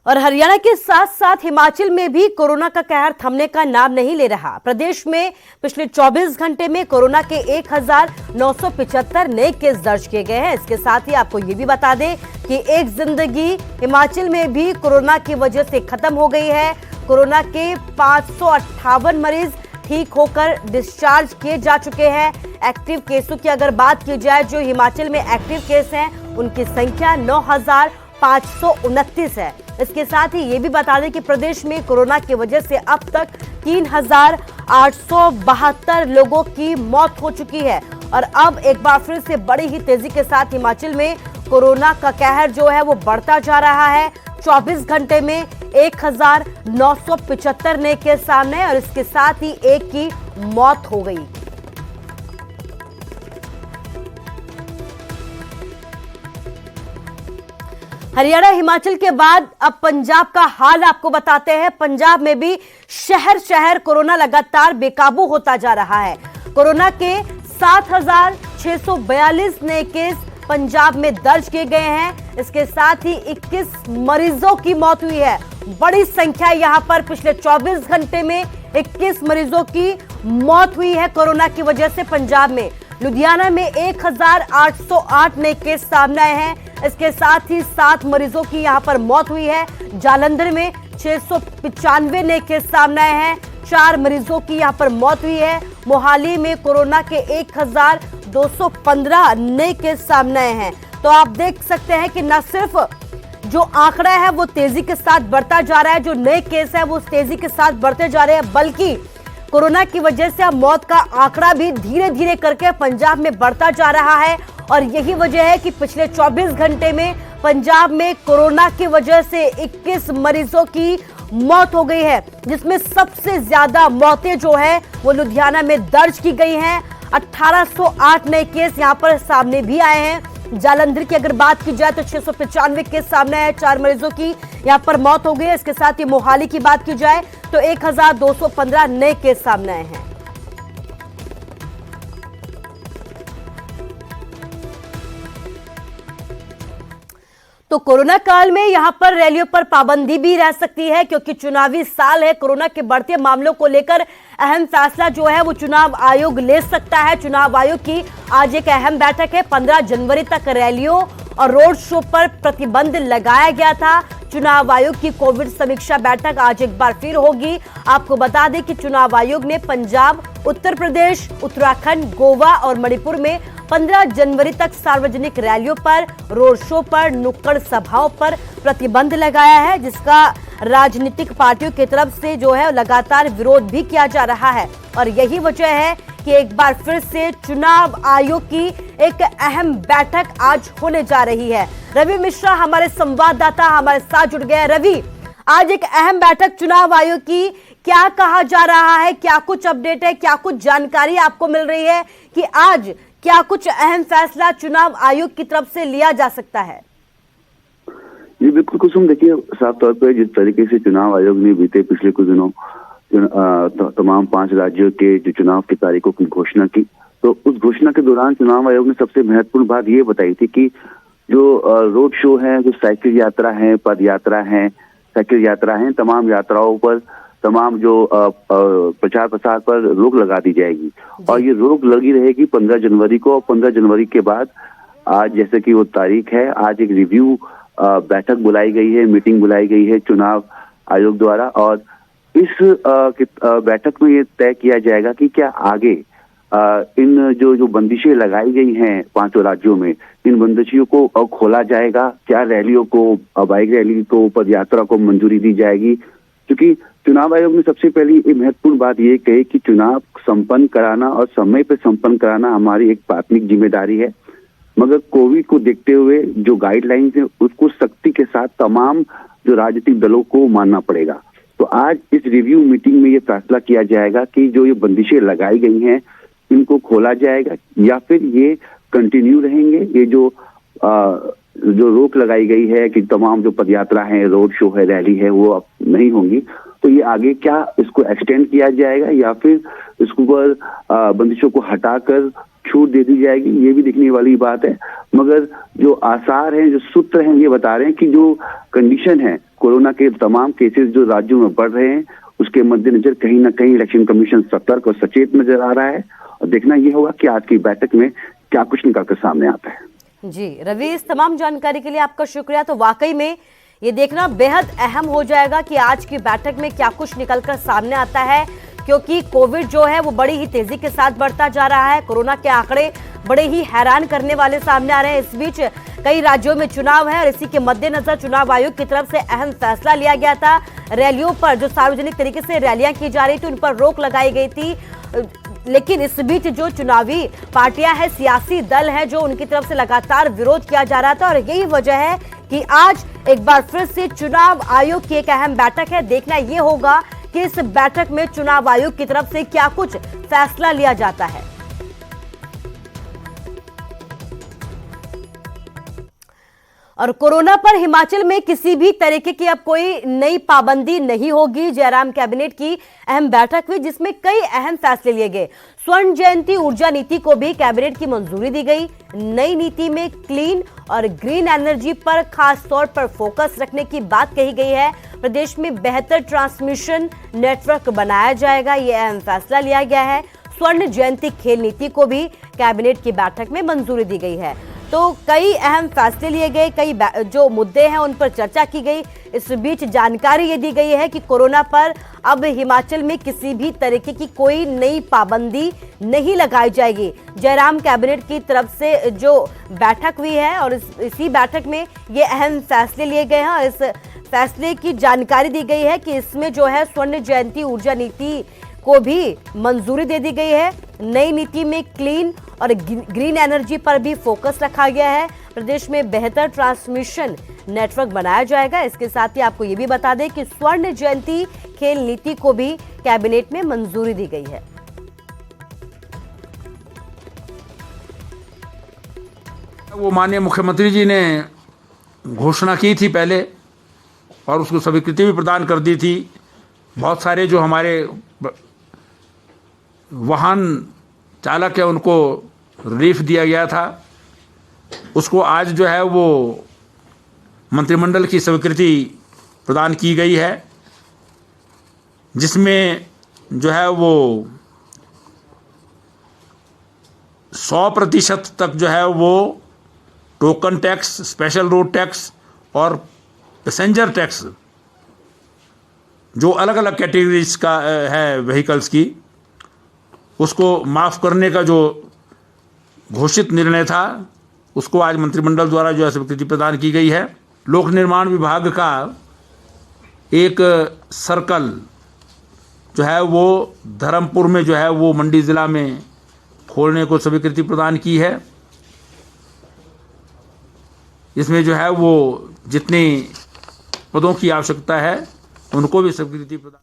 और हरियाणा के साथ साथ हिमाचल में भी कोरोना का कहर थमने का नाम नहीं ले रहा। प्रदेश में पिछले 24 घंटे में कोरोना के 1975 नए केस दर्ज किए गए हैं। इसके साथ ही आपको ये भी बता दें कि एक जिंदगी हिमाचल में भी कोरोना की वजह से खत्म हो गई है। कोरोना के 558 मरीज ठीक होकर डिस्चार्ज किए जा चुके हैं। एक्टिव केसों की अगर बात की जाए, जो हिमाचल में एक्टिव केस हैं उनकी संख्या 9,529 है। इसके साथ ही ये भी बता दें कि प्रदेश में कोरोना की वजह से अब तक 3,872 लोगों की मौत हो चुकी है। और अब एक बार फिर से बड़ी ही तेजी के साथ हिमाचल में कोरोना का कहर जो है वो बढ़ता जा रहा है। 24 घंटे में 1,975 नए केस सामने और इसके साथ ही एक की मौत हो गई। हरियाणा हिमाचल के बाद अब पंजाब का हाल आपको बताते हैं। पंजाब में भी शहर शहर कोरोना लगातार बेकाबू होता जा रहा है। कोरोना के 7,642 नए केस पंजाब में दर्ज किए गए हैं। इसके साथ ही 21 मरीजों की मौत हुई है। बड़ी संख्या यहां पर पिछले 24 घंटे में 21 मरीजों की मौत हुई है कोरोना की वजह से पंजाब में। लुधियाना में 1,808 नए केस सामने आए हैं। इसके साथ ही 7 मरीजों की यहां पर मौत हुई है। जालंधर में 695 नए केस सामने आए हैं। 4 मरीजों की यहां पर मौत हुई है। मोहाली में कोरोना के 1,215 नए केस सामने आए हैं। तो आप देख सकते हैं कि न सिर्फ जो आंकड़ा है वो तेजी के साथ बढ़ता जा रहा है, जो नए केस है वो तेजी के साथ बढ़ते जा रहे हैं, बल्कि कोरोना की वजह से अब मौत का आंकड़ा भी धीरे धीरे करके पंजाब में बढ़ता जा रहा है। और यही वजह है कि पिछले 24 घंटे में पंजाब में कोरोना की वजह से 21 मरीजों की मौत हो गई है, जिसमें सबसे ज्यादा मौतें जो है वो लुधियाना में दर्ज की गई हैं। 1,808 नए केस यहां पर सामने भी आए हैं। जालंधर की अगर बात की जाए तो 695 केस सामने आए, 4 मरीजों की यहां पर मौत हो गई है। इसके साथ ही मोहाली की बात की जाए तो 1,215 नए केस सामने आए हैं। तो कोरोना काल में यहां पर रैलियों पर पाबंदी भी रह सकती है, क्योंकि चुनावी साल है। कोरोना के बढ़ते मामलों को लेकर अहम फैसला जो है वो चुनाव आयोग ले सकता है। चुनाव आयोग की आज एक अहम बैठक है। 15 जनवरी तक रैलियों और रोड शो पर प्रतिबंध लगाया गया था। चुनाव आयोग की कोविड समीक्षा बैठक आज एक बार फिर होगी। आपको बता दें कि चुनाव आयोग ने पंजाब, उत्तर प्रदेश, उत्तराखंड, गोवा और मणिपुर में 15 जनवरी तक सार्वजनिक रैलियों पर, रोड शो पर, नुक्कड़ सभाओं पर प्रतिबंध लगाया है, जिसका राजनीतिक पार्टियों की तरफ से जो है लगातार विरोध भी किया जा रहा है। और यही वजह है कि एक बार फिर से चुनाव आयोग की एक अहम बैठक आज होने जा रही है। रवि मिश्रा हमारे संवाददाता हमारे साथ जुड़ गए। रवि, आज एक अहम बैठक चुनाव आयोग की, क्या कहा जा रहा है, क्या कुछ अपडेट है, क्या कुछ जानकारी आपको मिल रही है कि आज क्या कुछ अहम फैसला चुनाव आयोग की तरफ से लिया जा सकता है? जी बिल्कुल कुसुम, देखिए साफ तौर पर जिस तरीके से चुनाव आयोग ने बीते पिछले कुछ दिनों तमाम 5 राज्यों के जो चुनाव की तारीखों की घोषणा की, तो उस घोषणा के दौरान चुनाव आयोग ने सबसे महत्वपूर्ण बात ये बताई थी कि जो रोड शो है, जो साइकिल यात्रा है, पद यात्रा है, साइकिल यात्रा है, तमाम यात्राओं पर, तमाम जो प्रचार प्रसार पर रोक लगा दी जाएगी। और ये रोक लगी रहेगी 15 जनवरी को। और 15 जनवरी के बाद आज जैसे कि वो तारीख है, आज एक रिव्यू बैठक बुलाई गई है, मीटिंग बुलाई गई है चुनाव आयोग द्वारा। और इस बैठक में ये तय किया जाएगा कि क्या आगे इन जो बंदिशें लगाई गई हैं 5 राज्यों में, इन बंदिशों को खोला जाएगा। क्या रैलियों को, बाइक रैली को, पद यात्रा को मंजूरी दी जाएगी। क्योंकि चुनाव आयोग ने सबसे पहली एक महत्वपूर्ण बात ये कही कि चुनाव संपन्न कराना और समय पर संपन्न कराना हमारी एक प्राथमिक जिम्मेदारी है, मगर कोविड को देखते हुए जो गाइडलाइंस है उसको सख्ती के साथ तमाम जो राजनीतिक दलों को मानना पड़ेगा। तो आज इस रिव्यू मीटिंग में ये फैसला किया जाएगा कि जो ये बंदिशें लगाई गई हैं इनको खोला जाएगा या फिर ये कंटिन्यू रहेंगे। ये जो रोक लगाई गई है कि तमाम जो पदयात्रा है, रोड शो है, रैली है, वो अब नहीं होंगी, तो ये आगे क्या इसको एक्सटेंड किया जाएगा या फिर इसको पर बंदिशों को हटाकर छूट दे दी जाएगी, ये भी देखने वाली बात है। मगर जो आसार हैं, जो सूत्र हैं, ये बता रहे हैं कि जो कंडीशन है कोरोना के तमाम केसेस जो राज्यों में बढ़ रहे हैं उसके मद्देनजर कहीं ना कहीं इलेक्शन कमीशन सतर्क और सचेत नजर आ रहा है और देखना यह होगा कि आज की बैठक में क्या कुछ निकलकर सामने आता है। जी रवि, इस तमाम जानकारी के लिए आपका शुक्रिया। तो वाकई में ये देखना बेहद अहम हो जाएगा कि आज की बैठक में क्या कुछ निकलकर सामने आता है, क्योंकि कोविड जो है वो बड़ी ही तेजी के साथ बढ़ता जा रहा है। कोरोना के आंकड़े बड़े ही हैरान करने वाले सामने आ रहे हैं। इस बीच कई राज्यों में चुनाव है और इसी के मद्देनजर चुनाव आयोग की तरफ से अहम फैसला लिया गया था। रैलियों पर जो सार्वजनिक तरीके से रैलियां की जा रही थी उन पर रोक लगाई गई थी, लेकिन इस बीच जो चुनावी पार्टियां हैं, सियासी दल हैं, जो उनकी तरफ से लगातार विरोध किया जा रहा था और यही वजह है कि आज एक बार फिर से चुनाव आयोग की एक अहम बैठक है। देखना यह होगा कि इस बैठक में चुनाव आयोग की तरफ से क्या कुछ फैसला लिया जाता है। और कोरोना पर हिमाचल में किसी भी तरीके की अब कोई नई पाबंदी नहीं होगी। जयराम कैबिनेट की अहम बैठक हुई जिसमें कई अहम फैसले लिए गए। स्वर्ण जयंती ऊर्जा नीति को भी कैबिनेट की मंजूरी दी गई। नई नीति में क्लीन और ग्रीन एनर्जी पर खास तौर पर फोकस रखने की बात कही गई है। प्रदेश में बेहतर ट्रांसमिशन नेटवर्क बनाया जाएगा, यह अहम फैसला लिया गया है। स्वर्ण जयंती खेल नीति को भी कैबिनेट की बैठक में मंजूरी दी गई है। तो कई अहम फैसले लिए गए, कई जो मुद्दे हैं उन पर चर्चा की गई। इस बीच जानकारी ये दी गई है कि कोरोना पर अब हिमाचल में किसी भी तरीके की कोई नई पाबंदी नहीं लगाई जाएगी। जयराम कैबिनेट की तरफ से जो बैठक हुई है और इसी बैठक में ये अहम फैसले लिए गए हैं और इस फैसले की जानकारी दी गई है कि इसमें जो है स्वर्ण जयंती ऊर्जा नीति को भी मंजूरी दे दी गई है। नई नीति में क्लीन और ग्रीन एनर्जी पर भी फोकस रखा गया है। प्रदेश में बेहतर ट्रांसमिशन नेटवर्क बनाया जाएगा। इसके साथ ही आपको ये भी बता दें कि स्वर्ण जयंती खेल नीति को भी कैबिनेट में मंजूरी दी गई है। वो माननीय मुख्यमंत्री जी ने घोषणा की थी पहले और उसको स्वीकृति भी प्रदान कर दी थी। बहुत सारे जो हमारे वाहन चालक है उनको रिलीफ दिया गया था, उसको आज जो है वो मंत्रिमंडल की स्वीकृति प्रदान की गई है, जिसमें जो है वो 100% तक जो है वो token tax, special road tax और पैसेंजर टैक्स जो अलग अलग कैटेगरीज का है व्हीकल्स की, उसको माफ़ करने का जो घोषित निर्णय था उसको आज मंत्रिमंडल द्वारा जो है स्वीकृति प्रदान की गई है। लोक निर्माण विभाग का एक सर्कल जो है वो धर्मपुर में जो है वो मंडी ज़िला में खोलने को स्वीकृति प्रदान की है। इसमें जो है वो जितनी पदों की आवश्यकता है उनको भी स्वीकृति प्रदान